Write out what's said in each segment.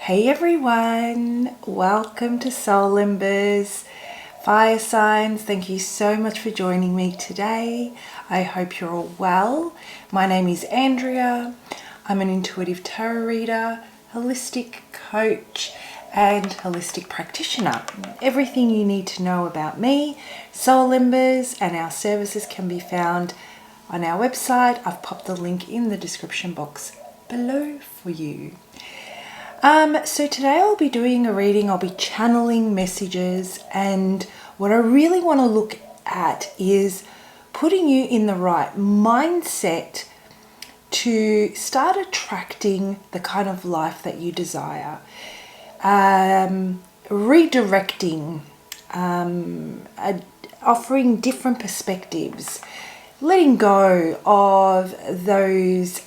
Hey everyone, welcome to Soul Embers, Fire Signs. Thank you so much for joining me today. I hope you're all well. My name is Andrea. I'm an intuitive tarot reader, holistic coach, and holistic practitioner. Everything you need to know about me, Soul Embers, and our services can be found on our website. I've popped the link in the description box below for you. So today I'll be doing a reading. I'll be channeling messages, and what I really want to look at is putting you in the right mindset to start attracting the kind of life that you desire. Redirecting, offering different perspectives, letting go of those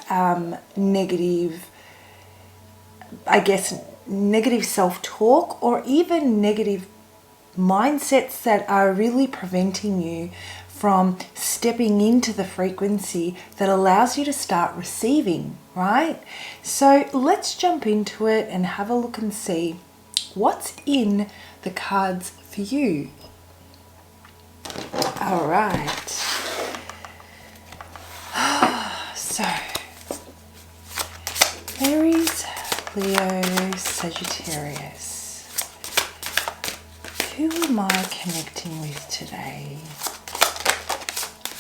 negative self-talk or even negative mindsets that are really preventing you from stepping into the frequency that allows you to start receiving, right? So let's jump into it and have a look and see what's in the cards for you. All right. So, Aries, Leo, Sagittarius. Who am I connecting with today?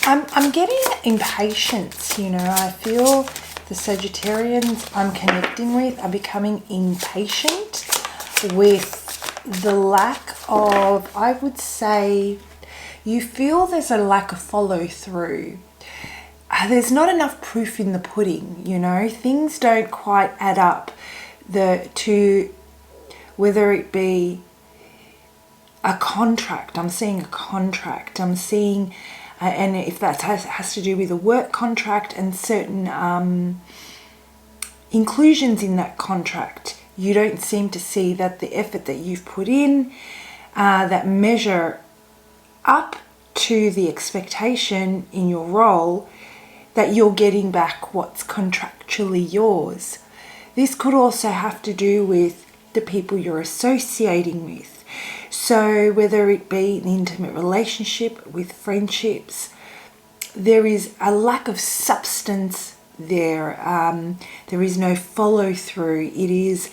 I'm getting impatience, I feel the Sagittarians I'm connecting with are becoming impatient with the lack of, I would say, you feel there's a lack of follow through. There's not enough proof in the pudding, things don't quite add up to whether it be a contract. I'm seeing a contract. I'm seeing, and if that has to do with a work contract and certain inclusions in that contract, you don't seem to see that the effort that you've put in that measure up to the expectation in your role, that you're getting back what's contractually yours. This could also have to do with the people you're associating with. So whether it be an intimate relationship, with friendships, there is a lack of substance there. There is no follow through. It is,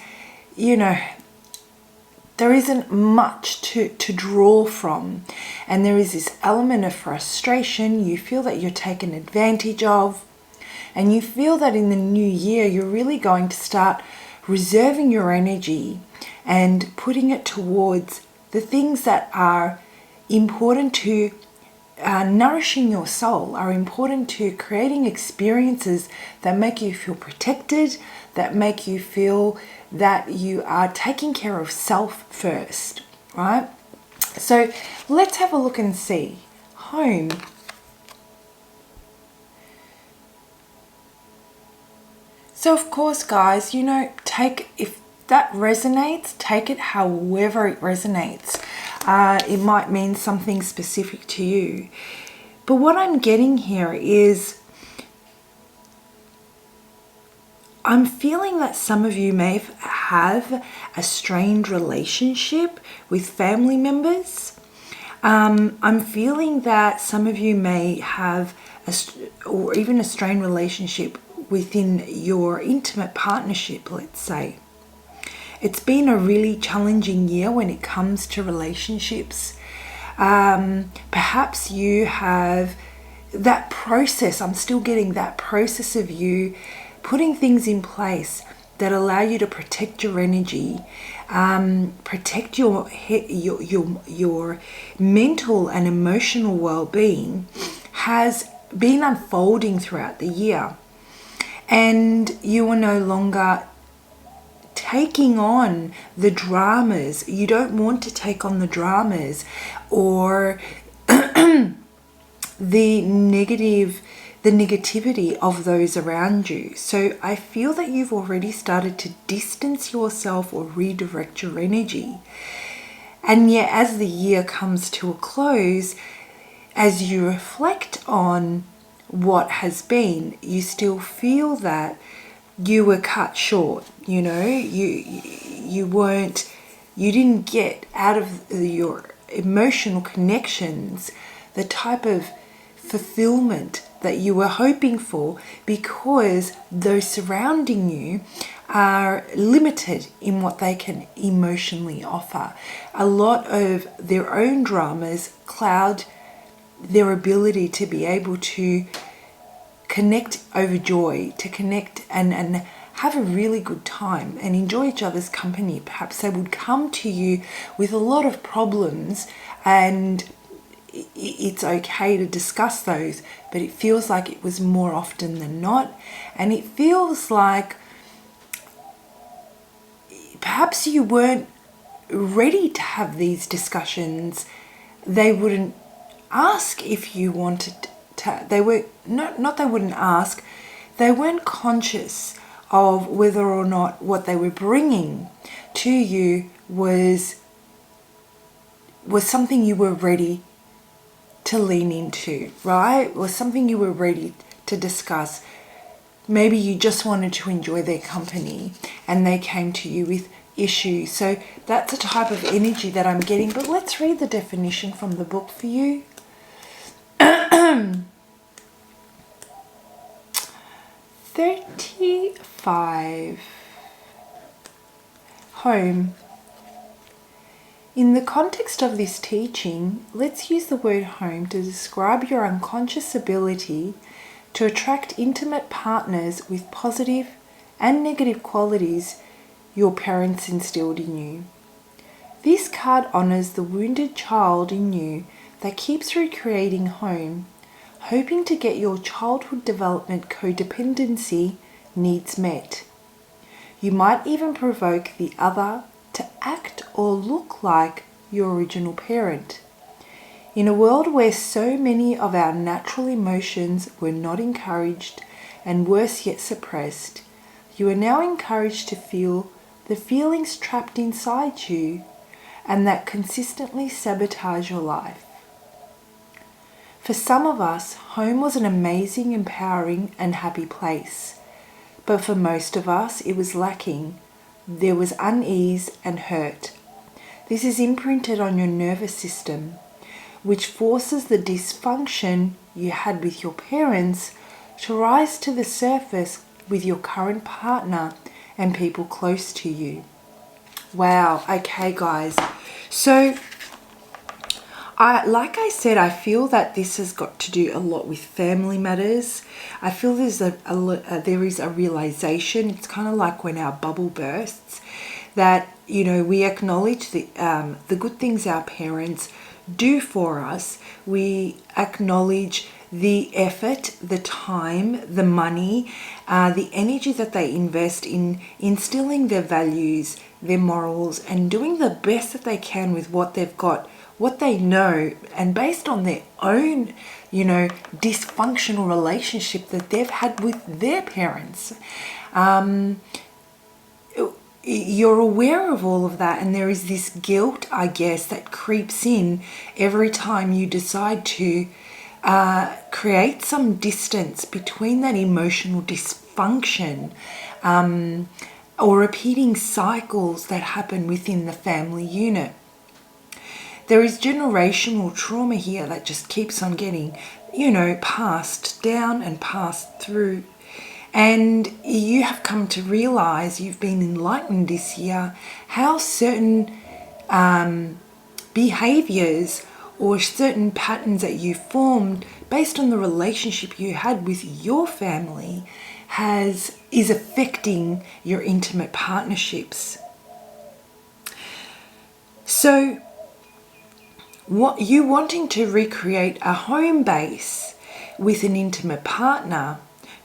there isn't much to draw from. And there is this element of frustration. You feel that you're taken advantage of. And you feel that in the new year, you're really going to start reserving your energy and putting it towards the things that are important to nourishing your soul, are important to creating experiences that make you feel protected, that make you feel that you are taking care of self first, right? So let's have a look and see. Home. So of course, guys, if that resonates, take it however it resonates. It might mean something specific to you. But what I'm getting here is I'm feeling that some of you may have a strained relationship with family members. I'm feeling that some of you may have or even a strained relationship within your intimate partnership, let's say. It's been a really challenging year when it comes to relationships. Perhaps you have that process. I'm still getting that process of you putting things in place that allow you to protect your energy, protect your mental and emotional well-being, has been unfolding throughout the year. And you are no longer taking on the dramas. You don't want to take on the dramas or the negativity of those around you. So I feel that you've already started to distance yourself or redirect your energy. And yet, as the year comes to a close, as you reflect on what has been, you still feel that you were cut short. You you didn't get out of your emotional connections the type of fulfillment that you were hoping for, because those surrounding you are limited in what they can emotionally offer. A lot of their own dramas cloud their ability to be able to connect over joy, to connect and have a really good time and enjoy each other's company. Perhaps they would come to you with a lot of problems, and it's okay to discuss those, but it feels like it was more often than not. And it feels like perhaps you weren't ready to have these discussions. They wouldn't ask if you wanted to. They were not they wouldn't ask. They weren't conscious of whether or not what they were bringing to you was something you were ready to lean into, right? Was something you were ready to discuss. Maybe you just wanted to enjoy their company and they came to you with issues. So that's the type of energy that I'm getting. But let's read the definition from the book for you. 35. Home. In the context of this teaching, let's use the word home to describe your unconscious ability to attract intimate partners with positive and negative qualities your parents instilled in you. This card honors the wounded child in you that keeps recreating home, hoping to get your childhood development codependency needs met. You might even provoke the other to act or look like your original parent. In a world where so many of our natural emotions were not encouraged and worse yet suppressed, you are now encouraged to feel the feelings trapped inside you and that consistently sabotage your life. For some of us, home was an amazing, empowering, and happy place. But for most of us, it was lacking. There was unease and hurt. This is imprinted on your nervous system, which forces the dysfunction you had with your parents to rise to the surface with your current partner and people close to you. Wow, okay guys. So, like I said, I feel that this has got to do a lot with family matters. I feel there is a realization. It's kind of like when our bubble bursts, that we acknowledge the good things our parents do for us. We acknowledge the effort, the time, the money, the energy that they invest in instilling their values, their morals, and doing the best that they can with what they've got, what they know, and based on their own, dysfunctional relationship that they've had with their parents. You're aware of all of that, and there is this guilt, I guess, that creeps in every time you decide to create some distance between that emotional dysfunction or repeating cycles that happen within the family unit. There is generational trauma here that just keeps on getting, passed down and passed through. And you have come to realize, you've been enlightened this year, how certain behaviors or certain patterns that you formed based on the relationship you had with your family is affecting your intimate partnerships. So, what you wanting to recreate a home base with an intimate partner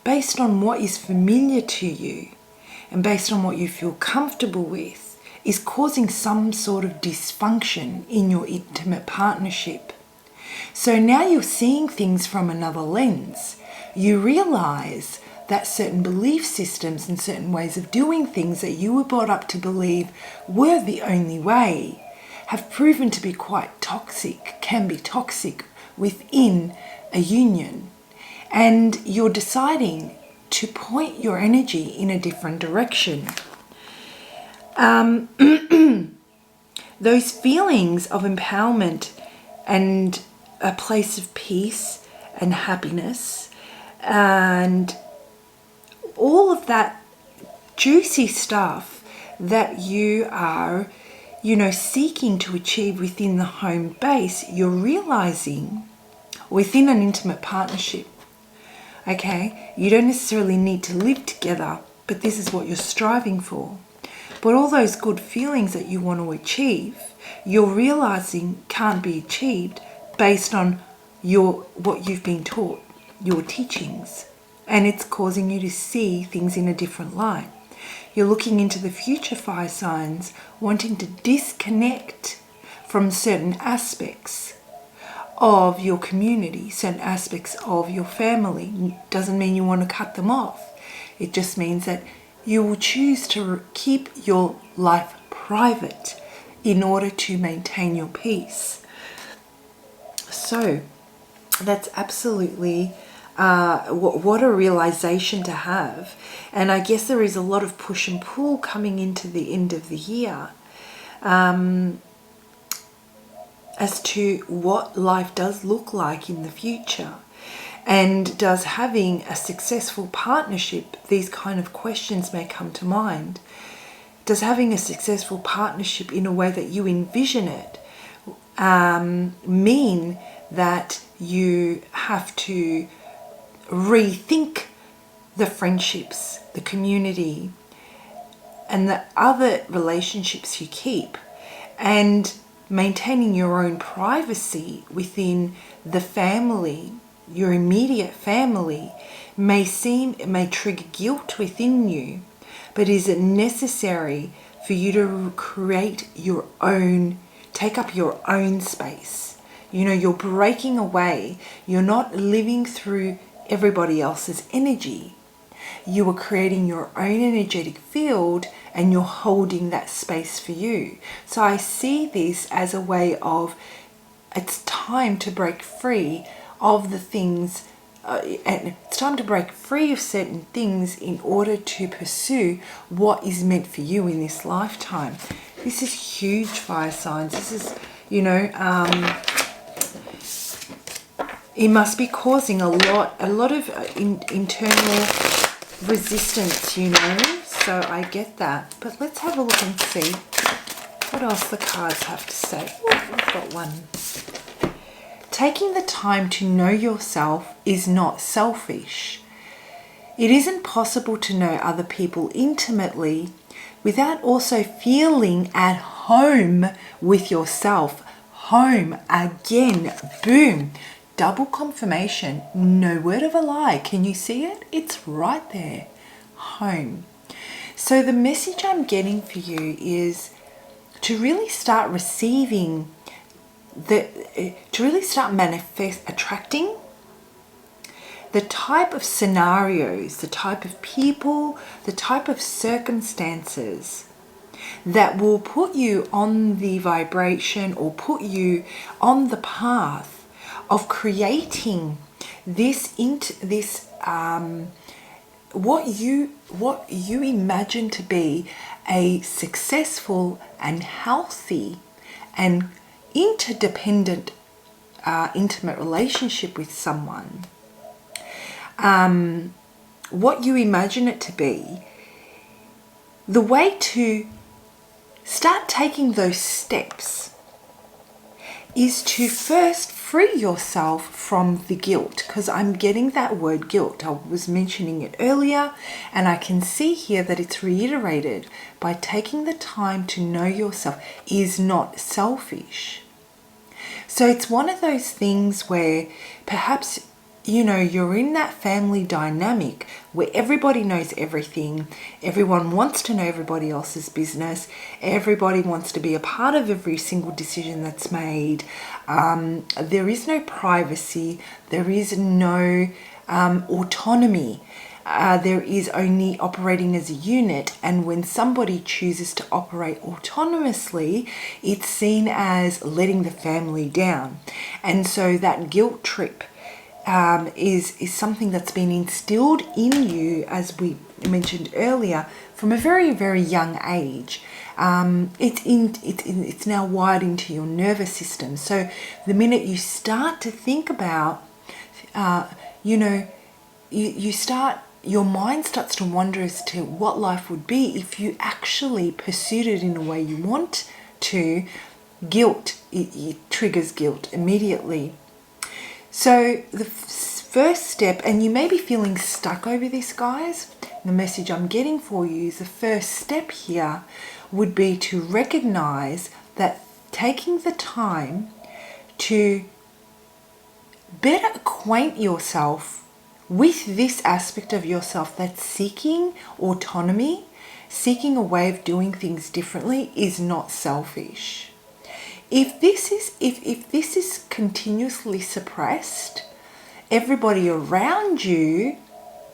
based on what is familiar to you and based on what you feel comfortable with is causing some sort of dysfunction in your intimate partnership. So now you're seeing things from another lens. You realize that certain belief systems and certain ways of doing things that you were brought up to believe were the only way have proven to be quite toxic, can be toxic within a union. And you're deciding to point your energy in a different direction. Those feelings of empowerment and a place of peace and happiness and all of that juicy stuff that you are, seeking to achieve within the home base, you're realizing within an intimate partnership. Okay, you don't necessarily need to live together, but this is what you're striving for. But all those good feelings that you want to achieve, you're realizing can't be achieved based on what you've been taught, your teachings. And it's causing you to see things in a different light. You're looking into the future, fire signs, wanting to disconnect from certain aspects of your community, certain aspects of your family. Doesn't mean you want to cut them off. It just means that you will choose to keep your life private in order to maintain your peace. So that's absolutely what a realization to have. And I guess there is a lot of push and pull coming into the end of the year as to what life does look like in the future. And does having a successful partnership, these kind of questions may come to mind. Does having a successful partnership in a way that you envision it mean that you have to rethink the friendships, the community, and the other relationships you keep, and maintaining your own privacy within the family, your immediate family, may trigger guilt within you, but is it necessary for you to create your own, take up your own space? You're breaking away. You're not living through everybody else's energy. You are creating your own energetic field and you're holding that space for you. So I see this as a way of, it's time to break free of the things and it's time to break free of certain things in order to pursue what is meant for you in this lifetime. This is huge, fire signs. This is, it must be causing a lot of internal resistance, so I get that. But let's have a look and see what else the cards have to say. Oh, I've got one. Taking the time to know yourself is not selfish. It isn't possible to know other people intimately without also feeling at home with yourself. Home again. Boom. Double confirmation. No word of a lie. Can you see it? It's right there. Home. So the message I'm getting for you is to really start receiving, to really start attracting the type of scenarios, the type of people, the type of circumstances that will put you on the vibration or put you on the path of creating what you imagine to be a successful and healthy and interdependent intimate relationship with someone. What you imagine it to be, the way to start taking those steps is to first free yourself from the guilt, because I'm getting that word guilt. I was mentioning it earlier, and I can see here that it's reiterated by taking the time to know yourself is not selfish. So it's one of those things where perhaps you're in that family dynamic where everybody knows everything. Everyone wants to know everybody else's business. Everybody wants to be a part of every single decision that's made. There is no privacy. There is no autonomy. There is only operating as a unit. And when somebody chooses to operate autonomously, it's seen as letting the family down. And so that guilt trip is something that's been instilled in you, as we mentioned earlier, from a very, very young age. It's now wired into your nervous system. So the minute you start to think about, your mind starts to wonder as to what life would be if you actually pursued it in a way you want to. Guilt, it triggers guilt immediately. So the first step, and you may be feeling stuck over this, guys, the message I'm getting for you is the first step here would be to recognize that taking the time to better acquaint yourself with this aspect of yourself that's seeking autonomy, seeking a way of doing things differently, is not selfish. If this is continuously suppressed, everybody around you,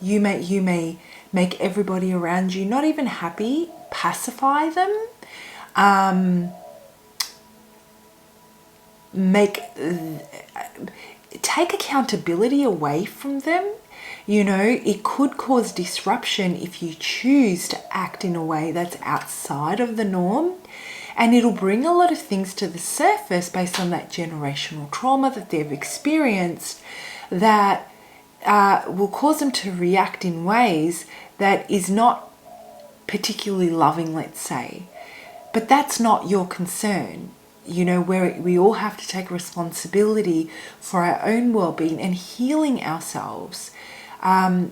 you may make everybody around you not even happy, pacify them, take accountability away from them. It could cause disruption if you choose to act in a way that's outside of the norm. And it'll bring a lot of things to the surface based on that generational trauma that they've experienced that will cause them to react in ways that is not particularly loving, let's say. But that's not your concern. Where we all have to take responsibility for our own well-being and healing ourselves.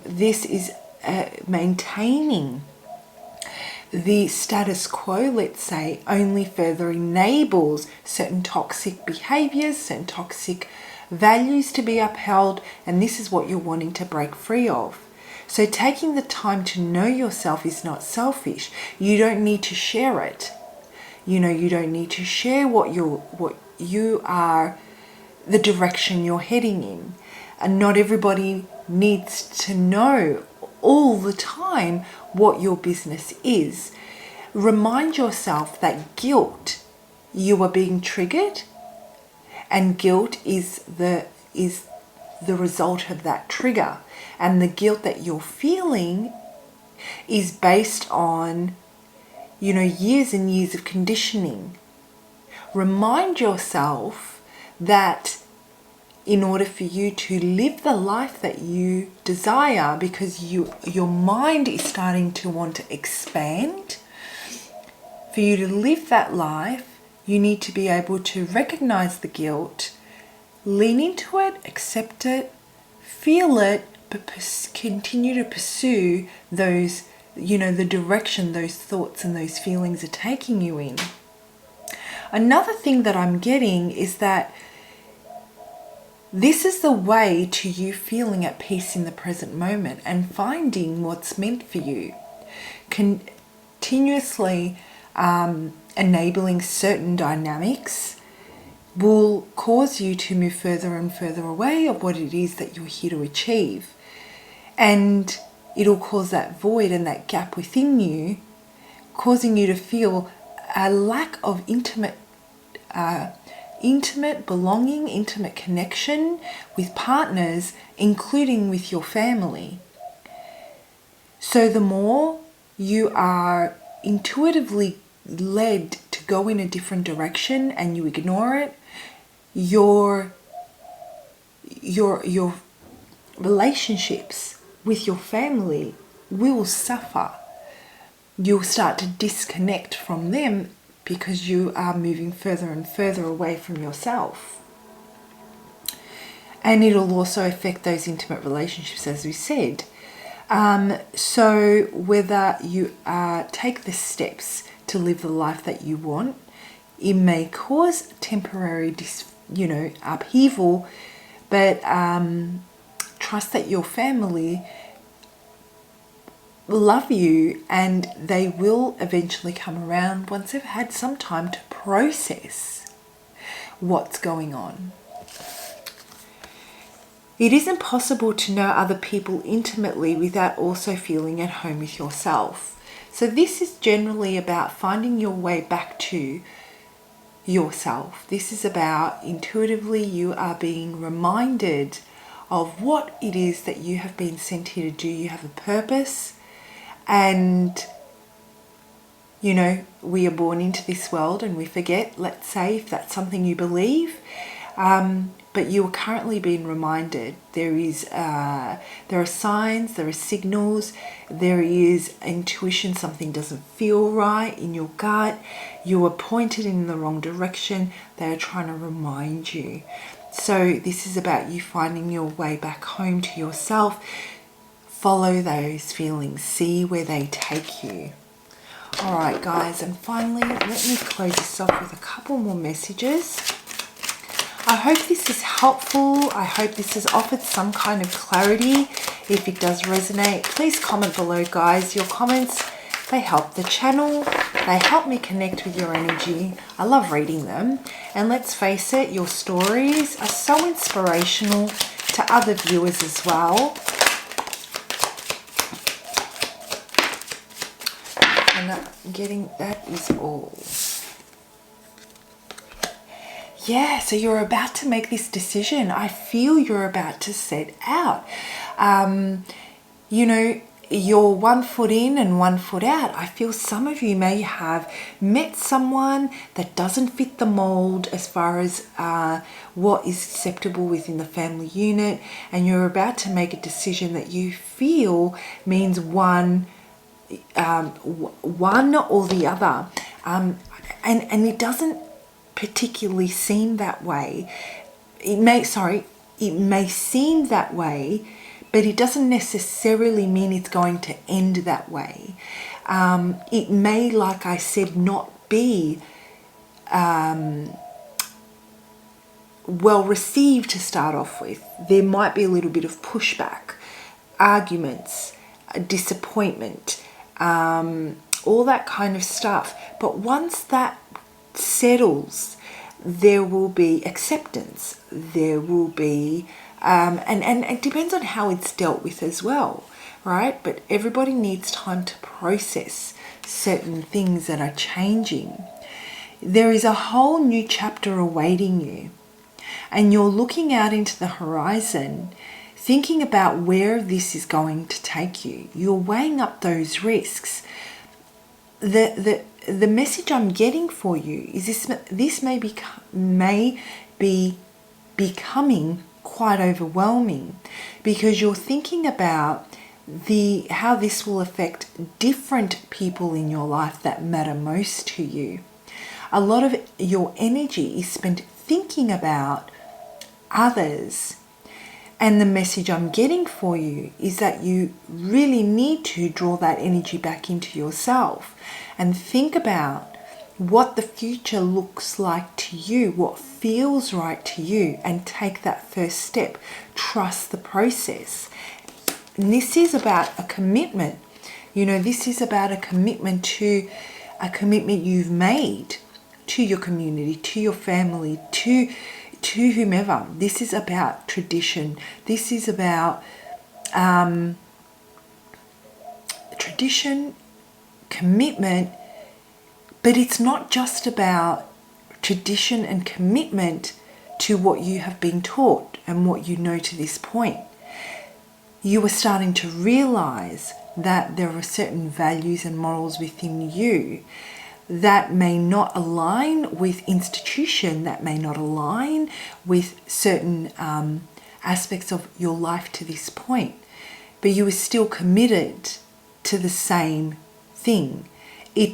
This is maintaining the status quo, let's say, only further enables certain toxic behaviors, certain toxic values to be upheld, and this is what you're wanting to break free of. So taking the time to know yourself is not selfish. You don't need to share it. You don't need to share what you are, the direction you're heading in. And not everybody needs to know all the time what your business is. Remind yourself that guilt, you are being triggered, and guilt is the result of that trigger. And the guilt that you're feeling is based on, years and years of conditioning. Remind yourself that in order for you to live the life that you desire, because your mind is starting to want to expand, for you to live that life, you need to be able to recognize the guilt, lean into it, accept it, feel it, but continue to pursue those, the direction those thoughts and those feelings are taking you in. Another thing that I'm getting is that this is the way to you feeling at peace in the present moment and finding what's meant for you. Continuously enabling certain dynamics will cause you to move further and further away of what it is that you're here to achieve. And it'll cause that void and that gap within you, causing you to feel a lack of intimate belonging, intimate connection with partners, including with your family. So the more you are intuitively led to go in a different direction and you ignore it, your relationships with your family will suffer. You'll start to disconnect from them because you are moving further and further away from yourself. And it'll also affect those intimate relationships, as we said. So whether you take the steps to live the life that you want, it may cause temporary upheaval, but trust that your family love you and they will eventually come around once they've had some time to process what's going on. It isn't possible to know other people intimately without also feeling at home with yourself. So this is generally about finding your way back to yourself. This is about intuitively you are being reminded of what it is that you have been sent here to do. You have a purpose, and you know, we are born into this world and we forget, let's say, if that's something you believe. But you are currently being reminded there are signs, there are signals, there is intuition, something doesn't feel right in your gut, you are pointed in the wrong direction, they are trying to remind you. So this is about you finding your way back home to yourself. Follow those feelings, see where they take you. All right, guys, and finally, let me close this off with a couple more messages. I hope this is helpful. I hope this has offered some kind of clarity. If it does resonate, please comment below, guys. Your comments, they help the channel. They help me connect with your energy. I love reading them. And let's face it, your stories are so inspirational to other viewers as well. And I'm getting, that is all. Yeah, so you're about to make this decision. I feel you're about to set out. You know, you're 1 foot in and 1 foot out. I feel some of you may have met someone that doesn't fit the mold as far as what is acceptable within the family unit, and you're about to make a decision that you feel means one or the other. And it doesn't particularly seem that way. It may seem that way, but it doesn't necessarily mean it's going to end that way. It may, like I said, not be well received to start off with. There might be a little bit of pushback, arguments, disappointment, all that kind of stuff. But once that settles, there will be acceptance, there will be and it depends on how it's dealt with as well, right? But everybody needs time to process certain things that are changing. There is a whole new chapter awaiting you, and you're looking out into the horizon, thinking about where this is going to take you. You're weighing up those risks. The message I'm getting for you is this may be becoming quite overwhelming, because you're thinking about how this will affect different people in your life that matter most to you. A lot of your energy is spent thinking about others. And the message I'm getting for you is that you really need to draw that energy back into yourself and think about what the future looks like to you, what feels right to you, and take that first step. Trust the process. And this is about a commitment. You know, this is about a commitment you've made to your community, to your family, to whomever. This is about tradition. This is about tradition, commitment, but it's not just about tradition and commitment to what you have been taught and what you know to this point. You are starting to realize that there are certain values and morals within you that may not align with institution, that may not align with certain aspects of your life to this point, but you are still committed to the same thing. It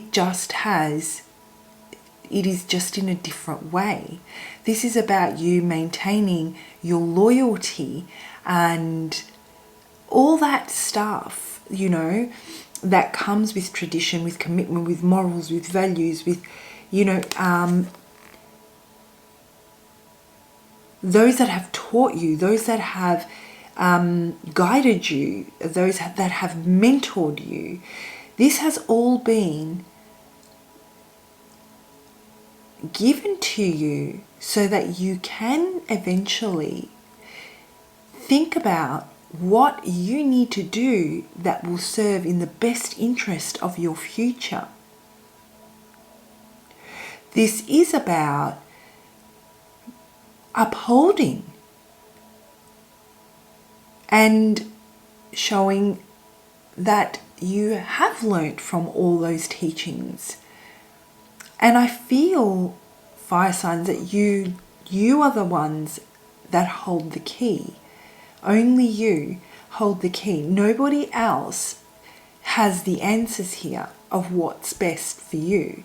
is just in a different way. This is about you maintaining your loyalty and all that stuff, you know, that comes with tradition, with commitment, with morals, with values, with, you know, those that have taught you, those that have guided you, those that have mentored you. This has all been given to you so that you can eventually think about what you need to do that will serve in the best interest of your future. This is about upholding and showing that you have learnt from all those teachings. And I feel, fire signs, that you are the ones that hold the key. Only you hold the key. Nobody else has the answers here of what's best for you.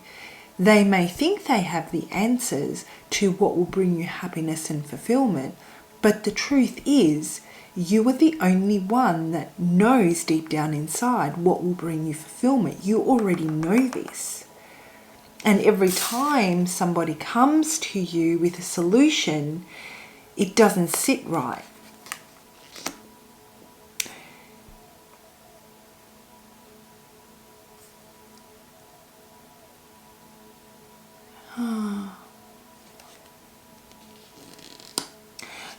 They may think they have the answers to what will bring you happiness and fulfillment, but the truth is, you are the only one that knows deep down inside what will bring you fulfillment. You already know this. And every time somebody comes to you with a solution, it doesn't sit right.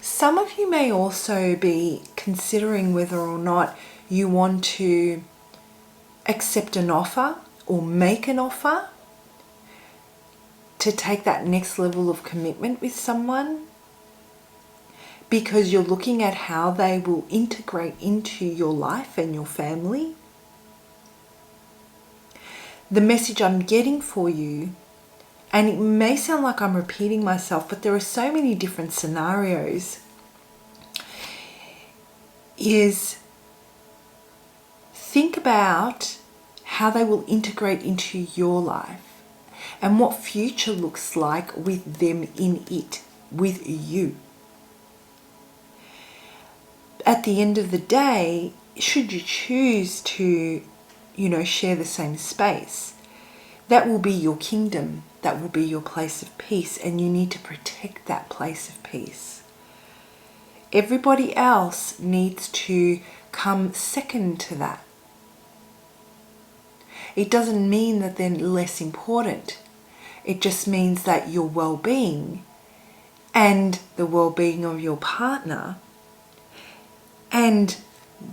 Some of you may also be considering whether or not you want to accept an offer or make an offer to take that next level of commitment with someone, because you're looking at how they will integrate into your life and your family. The message I'm getting for you, and it may sound like I'm repeating myself, but there are so many different scenarios, is think about how they will integrate into your life and what future looks like with them in it, with you. At the end of the day, should you choose to, share the same space, that will be your kingdom, that will be your place of peace, and you need to protect that place of peace. Everybody else needs to come second to that. It doesn't mean that they're less important. It just means that your well-being and the well-being of your partner and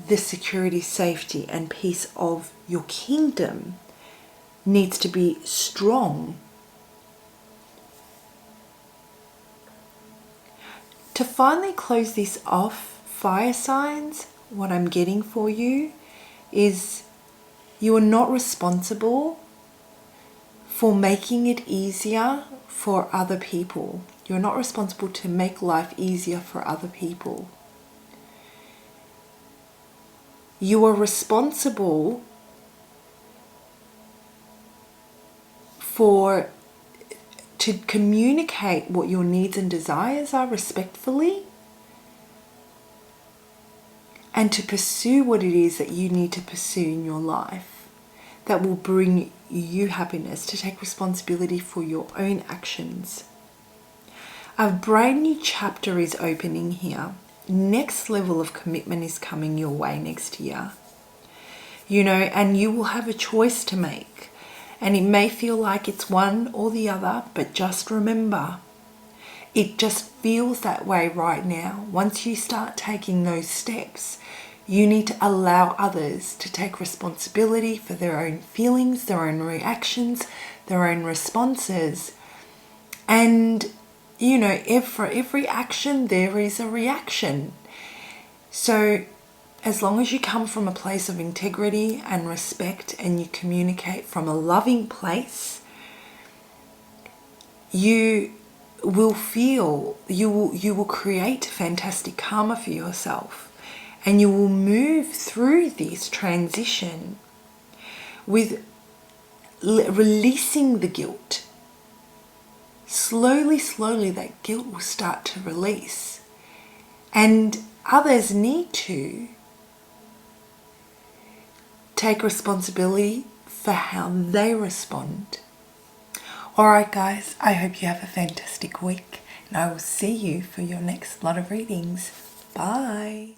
the security, safety, and peace of your kingdom needs to be strong. To finally close this off, fire signs, what I'm getting for you is you are not responsible for making it easier for other people. You're not responsible to make life easier for other people. You are responsible to communicate what your needs and desires are respectfully, and to pursue what it is that you need to pursue in your life that will bring you happiness, to take responsibility for your own actions. A brand new chapter is opening here. Next level of commitment is coming your way next year. And you will have a choice to make. And it may feel like it's one or the other, but just remember, it just feels that way right now. Once you start taking those steps, you need to allow others to take responsibility for their own feelings, their own reactions, their own responses. And, for every action, there is a reaction. So as long as you come from a place of integrity and respect and you communicate from a loving place, you will create fantastic karma for yourself, and you will move through this transition with releasing the guilt. Slowly that guilt will start to release, and others need to take responsibility for how they respond. Alright guys, I hope you have a fantastic week, and I will see you for your next lot of readings. Bye.